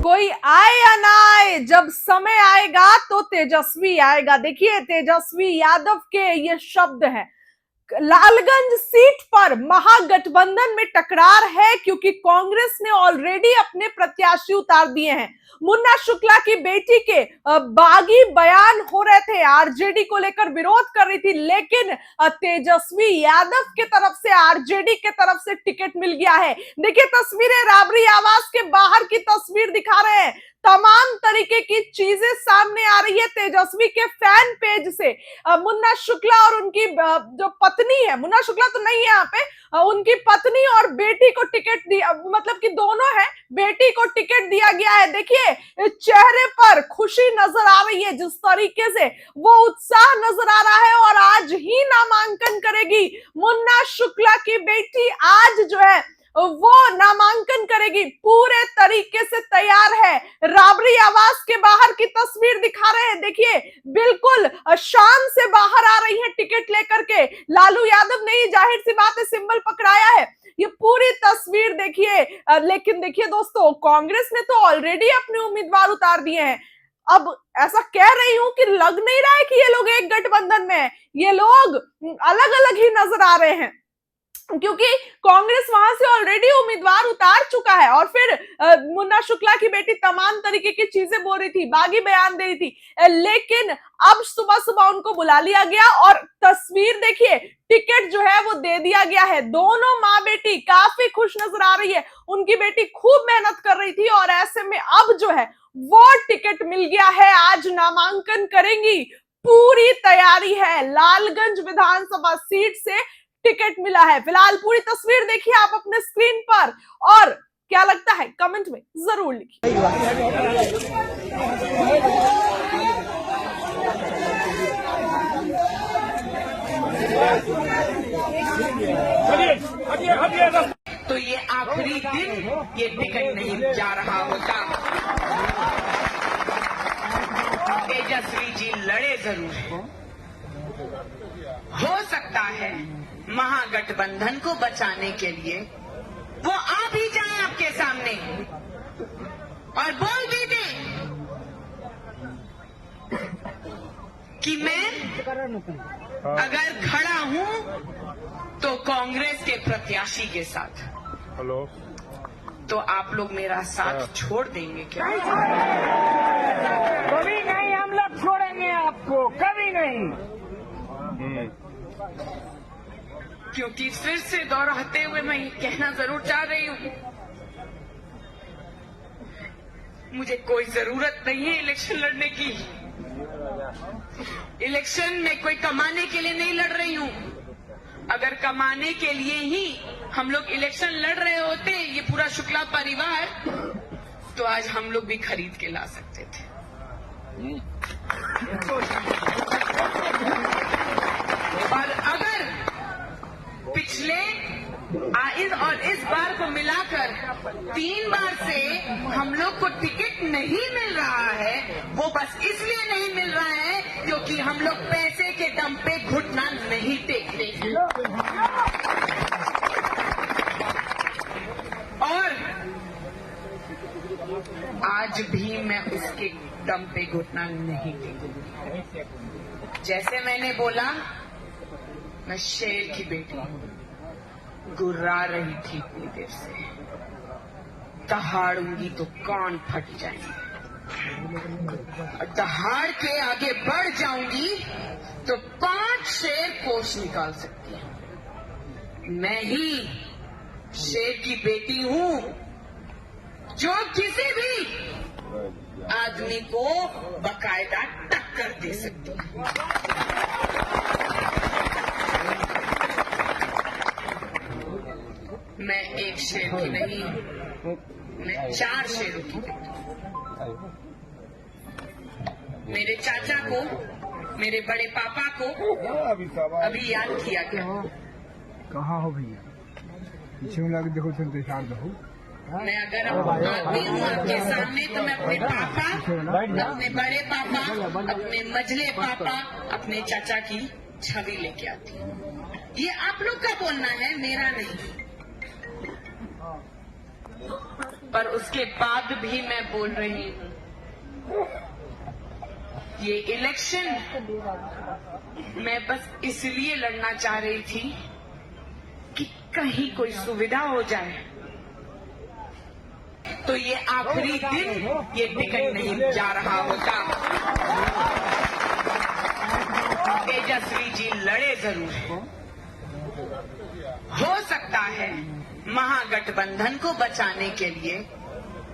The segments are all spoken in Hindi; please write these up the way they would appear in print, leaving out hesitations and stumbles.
कोई आए या ना आए, जब समय आएगा तो तेजस्वी आएगा। देखिए, तेजस्वी यादव के ये शब्द हैं। लालगंज सीट पर महागठबंधन में टकरार है क्योंकि कांग्रेस ने ऑलरेडी अपने प्रत्याशी उतार दिए हैं। मुन्ना शुक्ला की बेटी के बागी बयान हो रहे थे, आरजेडी को लेकर विरोध कर रही थी, लेकिन तेजस्वी यादव के तरफ से आरजेडी के तरफ से टिकट मिल गया है। देखिए तस्वीरें, राबड़ी आवास के बाहर की तस्वीर दिखा रहे हैं। तमाम तरीके की चीजें सामने आ रही है तेजस्वी के फैन पेज से। मुन्ना शुक्ला और उनकी जो पत्नी है, मुन्ना शुक्ला तो नहीं है यहाँ पे, उनकी पत्नी और बेटी को टिकट दिया, मतलब कि दोनों है, बेटी को टिकट दिया गया है। देखिए चेहरे पर खुशी नजर आ रही है, जिस तरीके से वो उत्साह नजर आ रहा है। और आज ही नामांकन करेगी मुन्ना शुक्ला की बेटी, आज जो है वो नामांकन करेगी, पूरे तरीके से तैयार है। राबड़ी आवास के बाहर की तस्वीर दिखा रहे हैं। देखिए बिल्कुल शान से बाहर आ रही है टिकट लेकर के। लालू यादव ने ही जाहिर सी बात है सिंबल पकड़ाया है। ये पूरी तस्वीर देखिए। लेकिन देखिए दोस्तों, कांग्रेस ने तो ऑलरेडी अपने उम्मीदवार उतार दिए हैं। अब ऐसा कह रही हूं कि लग नहीं रहा है कि ये लोग एक गठबंधन में है, ये लोग अलग अलग ही नजर आ रहे हैं, क्योंकि कांग्रेस वहां से ऑलरेडी उम्मीदवार उतार चुका है। और फिर मुन्ना शुक्ला की बेटी तमाम तरीके की चीजें बोल रही थी, बागी बयान दे रही थी, लेकिन अब सुबह सुबह उनको बुला लिया गया और तस्वीर देखिए, टिकट जो है वो दे दिया गया है। दोनों माँ बेटी काफी खुश नजर आ रही है। उनकी बेटी खूब मेहनत कर रही थी और ऐसे में अब जो है वो टिकट मिल गया है, आज नामांकन करेंगी, पूरी तैयारी है। लालगंज विधानसभा सीट से टिकट मिला है। फिलहाल पूरी तस्वीर देखिए आप अपने स्क्रीन पर, और क्या लगता है कमेंट में जरूर लिखिए। तो ये आखिरी दिन ये टिकट नहीं जा रहा होता। तेजस्वी जी लड़े जरूर, हो सकता है महागठबंधन को बचाने के लिए वो आ भी जाए आपके सामने और बोल भी दे कि मैं अगर खड़ा हूं तो कांग्रेस के प्रत्याशी के साथ। हेलो, तो आप लोग मेरा साथ छोड़ देंगे क्या? कभी नहीं हम लोग छोड़ेंगे आपको, कभी नहीं। क्योंकि फिर से दोहराते हुए मैं ये कहना जरूर चाह रही हूं, मुझे कोई जरूरत नहीं है इलेक्शन लड़ने की। इलेक्शन में कोई कमाने के लिए नहीं लड़ रही हूं। अगर कमाने के लिए ही हम लोग इलेक्शन लड़ रहे होते, ये पूरा शुक्ला परिवार, तो आज हम लोग भी खरीद के ला सकते थे। और अगर पिछले और इस बार को मिलाकर 3 बार से हम लोग को टिकट नहीं मिल रहा है, वो बस इसलिए नहीं मिल रहा है क्योंकि हम लोग पैसे के दम पे घुटना नहीं टेकते हैं। और आज भी मैं उसके दम पे घुटना नहीं टेकूंगी। जैसे मैंने बोला, मैं शेर की बेटी हूं, गुर्रा रही थी इतनी देर से, दहाड़ूंगी तो कान फट जाएंगे। दहाड़ के आगे बढ़ जाऊंगी तो 5 शेर कोस निकाल सकती हूं। मैं ही शेर की बेटी हूं जो किसी भी आदमी को बकायदा टक्कर दे सकती है। मैं एक शेर की नहीं, मैं 4 शेरों की बेटी। मेरे चाचा को, मेरे बड़े पापा को अभी याद किया गया। कहाँ हो भैया? पीछे में लगे देखो, चलते शार दो। मैं अगर आती हूँ आपके सामने तो मैं अपने पापा, अपने बड़े पापा, अपने मझले पापा, अपने चाचा की छवि लेके आती हूँ। ये आप लोग का बोलना है, मेरा नहीं। पर उसके बाद भी मैं बोल रही हूं, ये इलेक्शन मैं बस इसलिए लड़ना चाह रही थी कि कहीं कोई सुविधा हो जाए तो ये आखिरी दिन ये टिकट नहीं जा रहा होता। तेजस्वी जी लड़े जरूर हैं। हो सकता है महागठबंधन को बचाने के लिए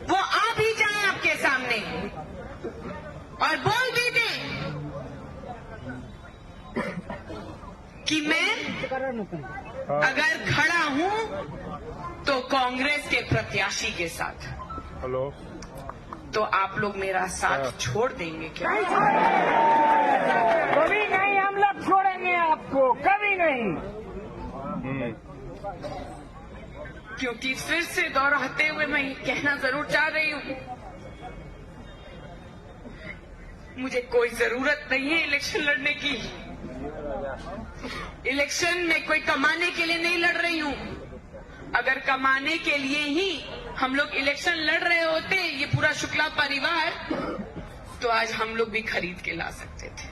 वो आ भी जाए आपके सामने और बोल भी दे कि मैं अगर खड़ा हूं तो कांग्रेस के प्रत्याशी के साथ। हेलो, तो आप लोग मेरा साथ छोड़ देंगे क्या? कभी नहीं हम लोग छोड़ेंगे आपको, कभी नहीं। क्योंकि फिर से दोहराते हुए मैं ये कहना जरूर चाह रही हूं, मुझे कोई जरूरत नहीं है इलेक्शन लड़ने की। इलेक्शन में कोई कमाने के लिए नहीं लड़ रही हूं। अगर कमाने के लिए ही हम लोग इलेक्शन लड़ रहे होते, ये पूरा शुक्ला परिवार, तो आज हम लोग भी खरीद के ला सकते थे।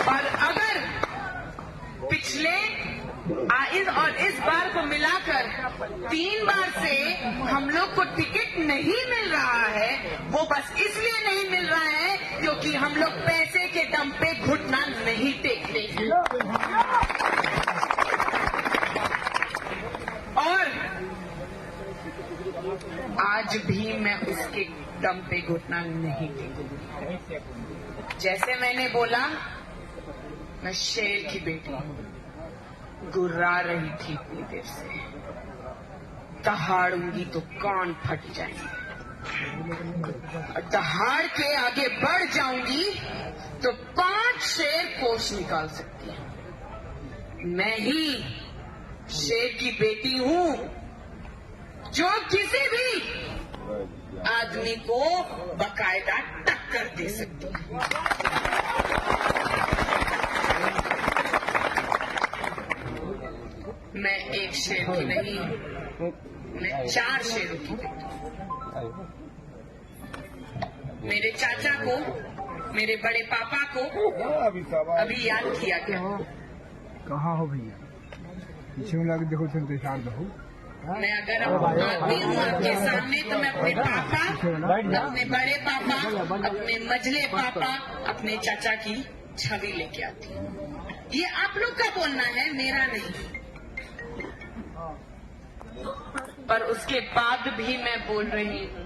और अगर पिछले और इस बार को मिलाकर 3 बार से हम लोग को टिकट नहीं मिल रहा है, वो बस इसलिए नहीं मिल रहा है क्योंकि हम लोग पैसे के दम पे घुटना नहीं टेकते हैं। और आज भी मैं उसके दम पे घुटना नहीं टेकूंगी। जैसे मैंने बोला, मैं शेर की बेटी हूं, गुर्रा रही थी इतनी देर से, दहाड़ूंगी तो कान फट जाएंगे, और दहाड़ के आगे बढ़ जाऊंगी तो 5 शेर कोस निकाल सकती है। मैं ही शेर की बेटी हूं जो किसी भी आदमी को बकायदा टक्कर दे सकती है। मैं एक शेर की नहीं, मैं 4 शेरों की बेटी। मेरे चाचा को, मेरे बड़े पापा को अभी याद किया गया। कहाँ हो भैया? पीछे में लगे देखो चलते शार दो। मैं अगर आती हूँ आपके सामने तो मैं अपने पापा, अपने बड़े पापा, अपने मझले पापा, अपने चाचा की छवि लेके आती हूँ। ये आप लोग का बोलना है, मेरा नहीं। पर उसके बाद भी मैं बोल रही हूँ,